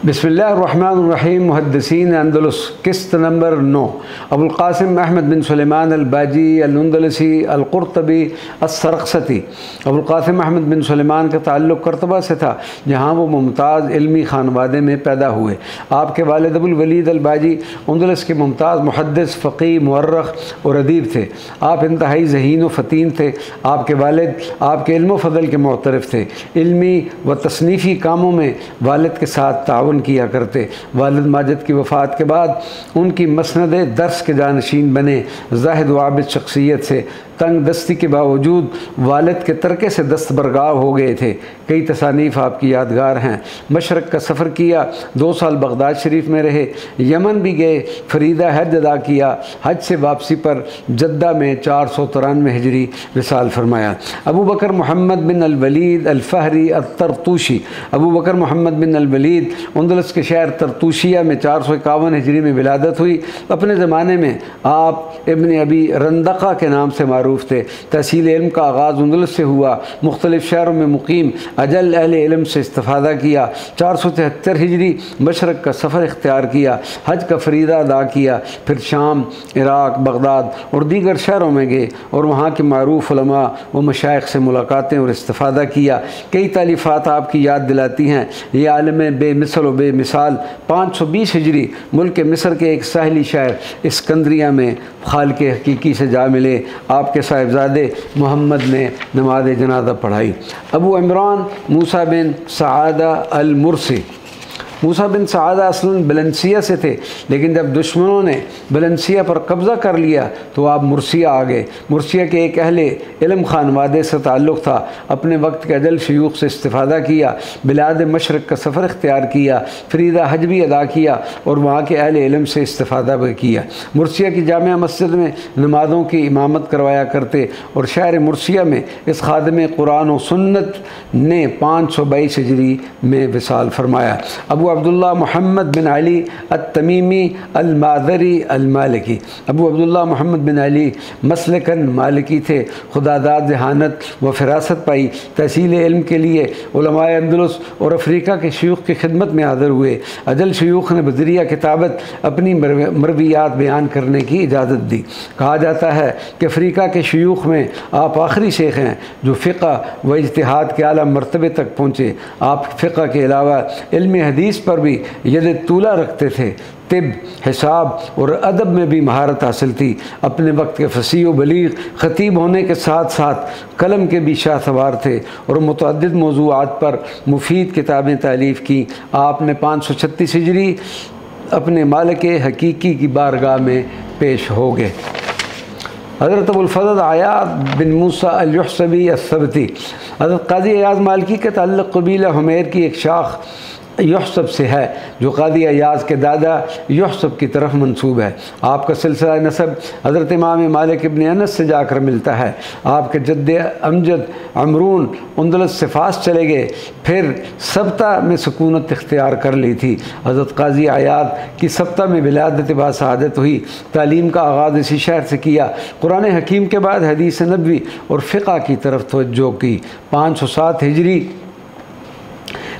बिस्मिल्लाहिर्रहमानिर्रहीम। मुहद्दिसीन अंदलुस किस्त नंबर 9 अबुल क़ासिम अहमद बिन सुलेमान अल-बाजी अल-अंदलुसी अल-क़ुर्तबी अस-सरक़सती। अबुल क़ासिम अहमद बिन सुलेमान का ताल्लुक़ करतबा से था, जहाँ वो मुमताज़ इल्मी खानवादे में पैदा हुए। आपके वालिद अबुल वलीद अल-बाजी अंदलुस के मुमताज़ मुहद्दिस, फ़क़ीह, मुअर्रिख़ और अदीब थे। आप इंतहाई ज़हीन व फ़तीन थे। आपके वालिद आपके इल्म व फ़ज़ल के मुअतरफ़ थे। इल्मी व तसनीफ़ी कामों में वालिद के साथ ताउन किया करते। वालिद माजिद की वफ़ात के बाद उनकी मसनद दर्स के जानशीन बने। ज़ाहिद व आबिद शख्सियत से तंग दस्ती के बावजूद वालिद के तरके से दस्तबरगाह हो गए थे। कई तसानीफ़ आपकी यादगार हैं। मशरक़ का सफ़र किया, 2 साल बगदाद शरीफ में रहे, यमन भी गए, फ़रीदा हज अदा किया। हज से वापसी पर जद्दा में 493 हिजरी विसाल फरमाया। अबू बकर मोहम्मद बिन अल-वलीद अल-फ़हरी अत-तरतूशी। अबू बकर मोहम्मद बिन अल-वलीद अंदलस के शहर तरतूशिया में 451 हिजरी में विलादत हुई। अपने ज़माने में आप इब्न अबी रंदक़ा के नाम से मारूफ़ थे। तहसील इल्म का आगाज़ अंदलस से हुआ। मुख्तलिफ़ शहरों में मुकीम अजल अहले इल्म से इस्तिफ़ादा किया। 473 हिजरी मशरक़ का सफ़र इख्तियार किया। हज का फ़रीदा अदा किया। फिर शाम, इराक़, बगदाद और दीगर शहरों में गए और वहाँ के मारूफ़ उलमा व मशाइख़ से मुलाकातें और इस्तिफ़ादा किया। कई तालीफ़ात आपकी याद दिलाती हैं। ये आलम बेमिसल व बेमिसाल 520 हिजरी मुल्क मिस्र के एक साहिली शहर इस्कंदरिया में खालिक़ हकीकी से जा मिले। आपके साहिबजादे मोहम्मद ने नमाज जनाजा पढ़ाई। अबू इमरान मूसा बिन सआदा अल-मुर्सी। मूसा बिन सआदा असलन बलनसिया से थे, लेकिन जब दुश्मनों ने बलनसिया पर कब्ज़ा कर लिया तो आप मुर्सिया आ गए। मुर्सिया के एक अहले इल्म खानवादे से ताल्लुक़ था। अपने वक्त के अजल शयूख से इस्तिफ़ादा किया। बिलाद मशरक़ का सफ़र इख्तियार किया। फ़रीदा हज भी अदा किया और वहाँ के अहले इल्म से इस्तिफ़ादा भी किया। मुर्सिया की जामिया मस्जिद में नमाज़ों की इमामत करवाया करते और शहर मुर्सिया में इस खादिम कुरान व सुन्नत ने 522 हिजरी में विसाल फरमाया। अबू अब्दुल्ला मोहम्मद बिन अली अत-तमीमी अल-मादरी अल-मालिकी। अबू अब्दुल्ला मोहम्मद बिन अली मसलकन मालिकी थे। खुदादाद जहानत व फ़िरासत पाई। तहसील इल्म के लिए उलमाए अंदलुस और अफ्रीका के शयूख की खिदमत में हाज़िर हुए। अजल शयूख ने बज़रिया किताबत अपनी मरवियात बयान करने की इजाज़त दी। कहा जाता है कि अफ्रीका के शयूख में आप आखिरी शेख हैं जो फ़िक़्ह व इज्तिहाद के आला मरतबे तक पहुँचे। आप फ़िक़्ह के अलावा इल्म हदीस पर भी यद तूला रखते थे। तिब, हिसाब और अदब में भी महारत हासिल थी। अपने वक्त के फसीह व बलीग ख़तीब होने के साथ साथ कलम के भी शाहसवार थे और मुतअद्दिद मौज़ूआत पर मुफीद किताबें तालीफ़ की। आपने 536 हिजरी अपने मालिक हकीकी की बारगाह में पेश हो गए। हज़रत अबुल फ़ज़ल अयाज़ बिन मूसा अल-युहसबी अस-सबती। हज़रत क़ाज़ी अयाज़ मालिकी के ताल्लुक़ क़बीला हुमैर की एक शाख युहसब से है, जो क़ाज़ी अयाज़ के दादा युहसब की तरफ मंसूब है। आपका सिलसिला नसब हज़रत इमाम मालिक इब्न अनस से जाकर मिलता है। आपके जद्दे अमजद अमरून अंदलस से फ़ास चले गए, फिर सब्ता में सुकूनत इख्तियार कर ली थी। हज़रत क़ाज़ी अयाज़ की सब्ता में विलादत बा सआदत हुई। तालीम का आगाज़ इसी शहर से किया। कुरान हकीम के बाद हदीस नबवी और फ़िक़्ह की तरफ तवज्जो की। 507 हिजरी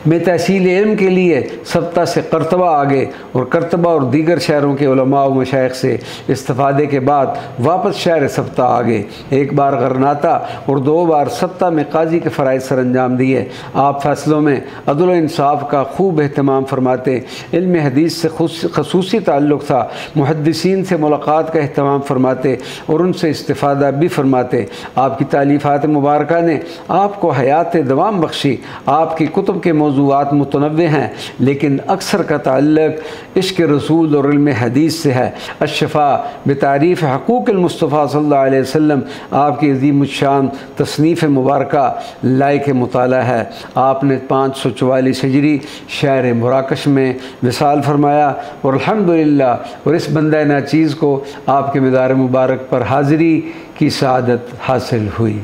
में तहसील इल्म के लिए सब्ता से करतबा आ गए और करतबा और दीगर शहरों के उलमा व मशाइख़ से इस्तिफ़ादे के बाद वापस शहर सब्ता आ गए। एक बार गरनाता और 2 बार सब्ता में काजी के फ़राइज़ सर अंजाम दिए। आप फ़ैसलों में अदल व इंसाफ का खूब एहतमाम फरमाते। इल्म हदीस से ख़ुसूसी ताल्लुक़ था। मुहद्दिसीन से मुलाक़ात का एहतमाम फरमाते और उनसे इस्तिफ़ादा भी फरमाते। आपकी तालीफ़ात मुबारका ने आपको हयात दवाम बख्शी। आपकी कुतुब के मौज़ूआत मुतनव्वे हैं, लेकिन अक्सर का ताल्लुक़ इश्क़ रसूल और इल्म हदीस से है। अश्शफ़ा बितारीफ़ हक़ूक़ मुस्तफ़ा सल्लल्लाहु अलैहि वसल्लम आपकी अज़ीमुश्शान तसनीफ़ मुबारका लायक मुताला है। आपने 544 हिजरी शहर मराकश में विसाल फरमाया और अल्हम्दुलिल्लाह और इस बंदा नाचीज़ को आपके मज़ार मुबारक पर हाज़िरी की सआदत हासिल हुई।